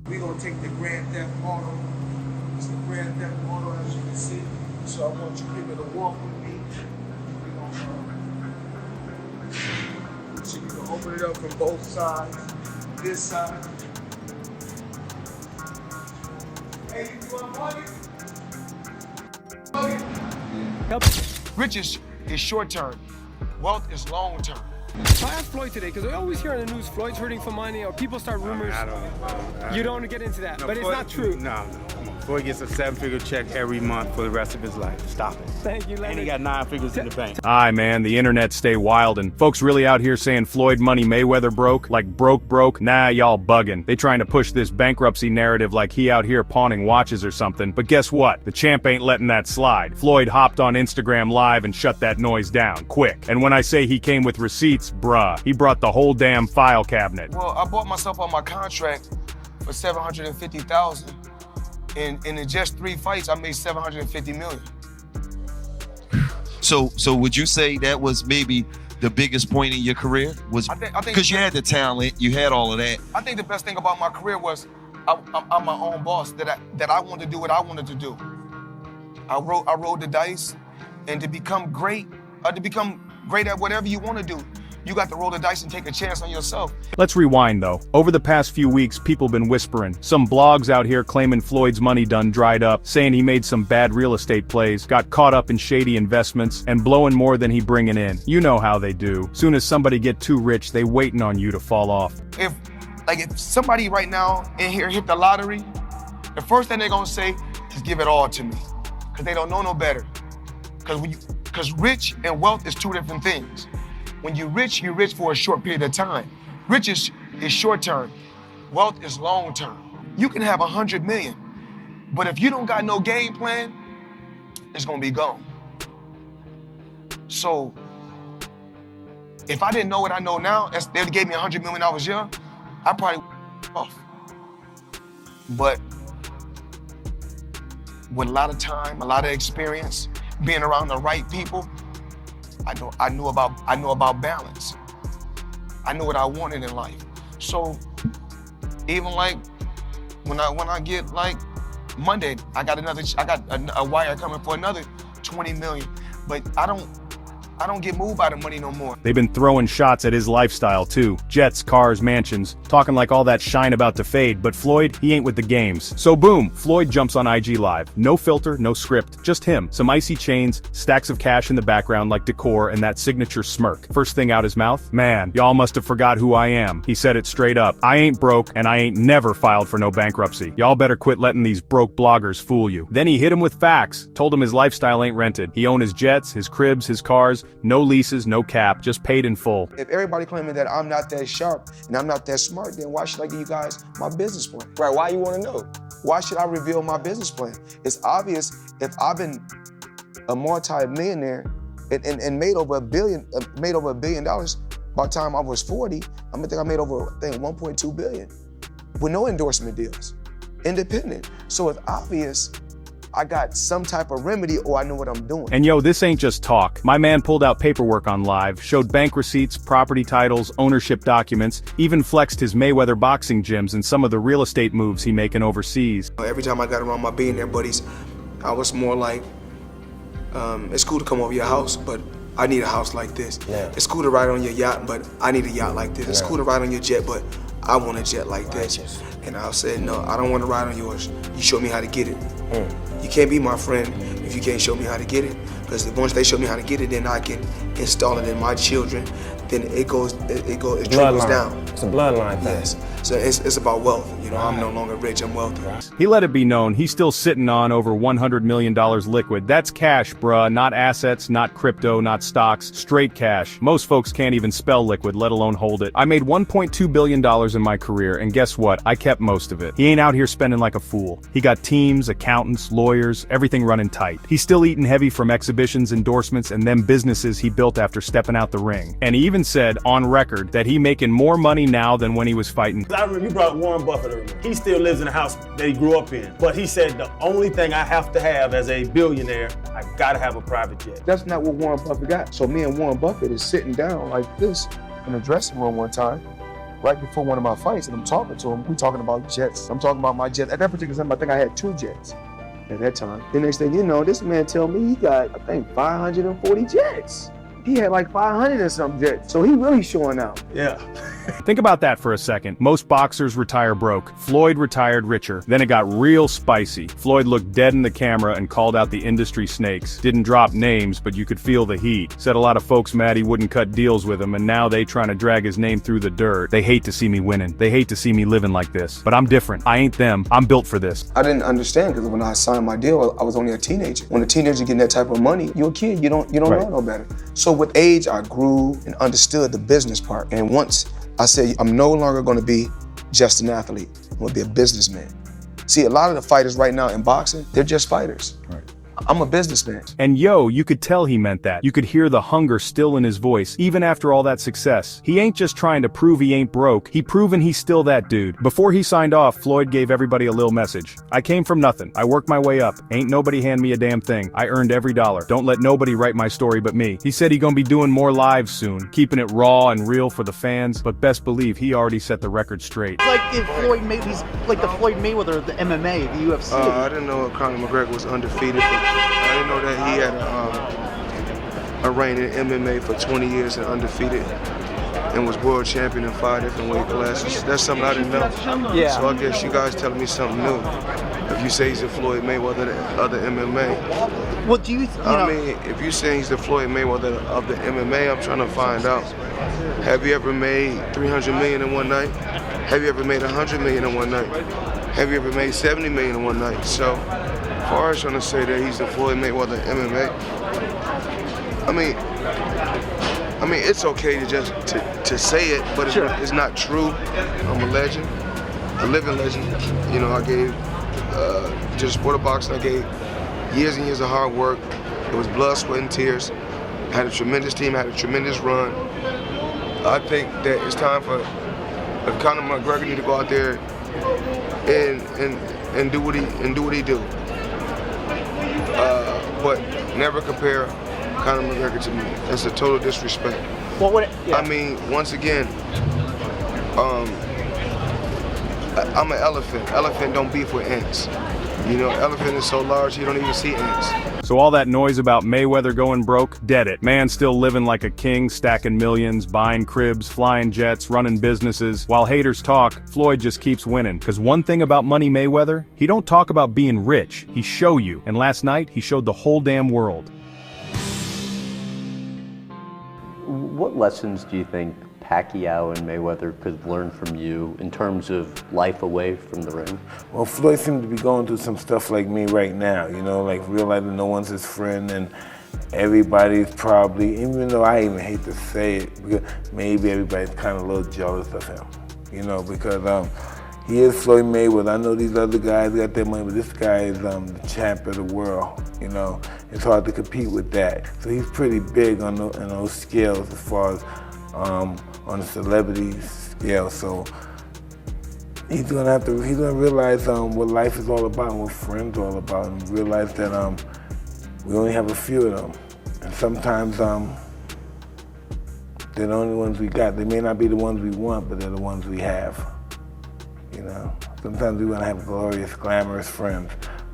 We're gonna take the Grand Theft Auto. It's the Grand Theft Auto, as you can see. So I want you people to walk with me. So you can open it up from both sides. This side. Hey, you want money? Yep. Riches is short term. Wealth is long term. I asked Floyd today, because I always hear on the news Floyd's hurting for money, or people start rumors. I don't. You don't want to get into that, No, but it's Floyd, not true. No, come on. Floyd gets a 7-figure check every month for the rest of his life. Stop it. Thank you, Leonard. And he got 9 figures in the bank. Aye, man, the internet stay wild, and folks really out here saying Floyd Money Mayweather broke, like broke. Nah, y'all bugging. They trying to push this bankruptcy narrative like he out here pawning watches or something, but guess what? The champ ain't letting that slide. Floyd hopped on Instagram Live and shut that noise down, quick. And when I say he came with receipts, bruh, he brought the whole damn file cabinet. Well, I bought myself on my contract for $750,000. And in just 3 fights, I made $750 million. So would you say that was maybe the biggest point in your career? Was I think because you had the talent, you had all of that. I think the best thing about my career was I'm my own boss. That I wanted to do what I wanted to do. I rolled the dice, and to become great at whatever you want to do, you got to roll the dice and take a chance on yourself. Let's rewind though. Over the past few weeks, people been whispering. Some blogs out here claiming Floyd's money done dried up, saying he made some bad real estate plays, got caught up in shady investments, and blowing more than he bringing in. You know how they do. Soon as somebody get too rich, they waiting on you to fall off. If somebody right now in here hit the lottery, the first thing they're gonna say is give it all to me, because they don't know no better. Because rich and wealth is two different things. When you're rich for a short period of time. Riches is short term. Wealth is long term. You can have 100 million, but if you don't got no game plan, it's gonna be gone. So, if I didn't know what I know now, they gave me 100 million when I was young, I probably off. But with a lot of time, a lot of experience, being around the right people, I knew about balance. I knew what I wanted in life. So even like when I get like Monday, I got a wire coming for another 20 million. But I don't get moved by the money no more. They've been throwing shots at his lifestyle too. Jets, cars, mansions, talking like all that shine about to fade, but Floyd, he ain't with the games. So boom, Floyd jumps on IG Live. No filter, no script, just him. Some icy chains, stacks of cash in the background like decor, and that signature smirk. First thing out his mouth, man, y'all must have forgot who I am. He said it straight up. I ain't broke, and I ain't never filed for no bankruptcy. Y'all better quit letting these broke bloggers fool you. Then he hit him with facts, told him his lifestyle ain't rented. He owned his jets, his cribs, his cars, no leases, no cap, just paid in full. If everybody claiming that I'm not that sharp and I'm not that smart, then why should I give you guys my business plan? Right, why you wanna know? Why should I reveal my business plan? It's obvious if I've been a multi-millionaire and made over $1 billion by the time I was 40, I think I made over, 1.2 billion with no endorsement deals, independent. So it's obvious I got some type of remedy, or I know what I'm doing. And yo, this ain't just talk. My man pulled out paperwork on Live, showed bank receipts, property titles, ownership documents, even flexed his Mayweather boxing gyms and some of the real estate moves he making overseas. Every time I got around my billionaire buddies, I was more like, it's cool to come over your house, but I need a house like this. Yeah. It's cool to ride on your yacht, but I need a yacht like this. Yeah. It's cool to ride on your jet, but I want a jet like this. And I said, no, I don't want to ride on yours. You show me how to get it. You can't be my friend if you can't show me how to get it. Because once they show me how to get it, then I can install it in my children. Then it trickles down. It's a bloodline thing. Yes. So it's about wealth. You know, I'm no longer rich, I'm wealthy. He let it be known he's still sitting on over $100 million liquid. That's cash, bruh, not assets, not crypto, not stocks, straight cash. Most folks can't even spell liquid, let alone hold it. I made $1.2 billion in my career, and guess what? I kept most of it. He ain't out here spending like a fool. He got teams, accountants, lawyers, everything running tight. He's still eating heavy from exhibitions, endorsements, and them businesses he built after stepping out the ring. And he even said, on record, that he making more money now than when he was fighting. I remember you brought Warren Buffett over. He still lives in the house that he grew up in. But he said the only thing I have to have as a billionaire, I gotta have a private jet. That's not what Warren Buffett got. So me and Warren Buffett is sitting down like this in the dressing room one time, right before one of my fights, and I'm talking to him. We talking about jets. I'm talking about my jets. At that particular time, I think I had 2 jets at that time. The next thing you know, this man tell me he got, I think, 540 jets. He had like 500 and some jets, so he really showing out. Yeah. Think about that for a second. Most boxers retire broke. Floyd retired richer. Then it got real spicy. Floyd looked dead in the camera and called out the industry snakes. Didn't drop names, but you could feel the heat. Said a lot of folks mad he wouldn't cut deals with him, and now they trying to drag his name through the dirt. They hate to see me winning. They hate to see me living like this. But I'm different. I ain't them. I'm built for this. I didn't understand, because when I signed my deal, I was only a teenager. When a teenager getting that type of money, you're a kid. You don't know no better. So with age, I grew and understood the business part. And once I said, I'm no longer going to be just an athlete. I'm going to be a businessman. See, a lot of the fighters right now in boxing, they're just fighters. Right. I'm a businessman. And yo, you could tell he meant that. You could hear the hunger still in his voice, even after all that success. He ain't just trying to prove he ain't broke, he proven he's still that dude. Before he signed off, Floyd gave everybody a little message. I came from nothing. I worked my way up. Ain't nobody hand me a damn thing. I earned every dollar. Don't let nobody write my story but me. He said he gonna be doing more lives soon, keeping it raw and real for the fans, but best believe he already set the record straight. Like if he's like the Floyd Mayweather of the MMA, the UFC. I didn't know Conor McGregor was undefeated. I didn't know that he had a reign in MMA for 20 years and undefeated, and was world champion in 5 different weight classes. That's something I didn't know. Yeah. So I guess you guys telling me something new. If you say he's the Floyd Mayweather of the MMA. Well, do you I mean, if you say he's the Floyd Mayweather of the MMA, I'm trying to find out. Have you ever made 300 million in one night? Have you ever made 100 million in one night? Have you ever made 70 million in one night? So, as far as trying to say that he's the Floyd Mayweather of MMA, I mean, it's okay to just to say it, but it's not true. I'm a legend, a living legend. You know, I gave to the sport of boxing. I gave years and years of hard work. It was blood, sweat, and tears. I had a tremendous team. I had a tremendous run. I think that it's time for Conor McGregor need to go out there and do what he do. But never compare Conor McGregor to me. That's a total disrespect. Well, I mean, once again, I'm an elephant. Elephant don't beef with ants. You know, elephant is so large you don't even see ants. So all that noise about Mayweather going broke, dead it. Man still living like a king, stacking millions, buying cribs, flying jets, running businesses. While haters talk, Floyd just keeps winning. Cause one thing about Money Mayweather, he don't talk about being rich, he show you. And last night, he showed the whole damn world. What lessons do you think Pacquiao and Mayweather could learn from you in terms of life away from the ring? Well, Floyd seems to be going through some stuff like me right now, you know, like realizing no one's his friend and everybody's probably, even though I even hate to say it, because maybe everybody's kind of a little jealous of him, you know, because he is Floyd Mayweather. I know these other guys got their money, but this guy is the champ of the world, you know. It's hard to compete with that. So he's pretty big on those scales as far as on the celebrity scale. So he's gonna realize what life is all about and what friends are all about, and realize that we only have a few of them. And sometimes they're the only ones we got. They may not be the ones we want, but they're the ones we have. You know, sometimes we want to have glorious, glamorous friends.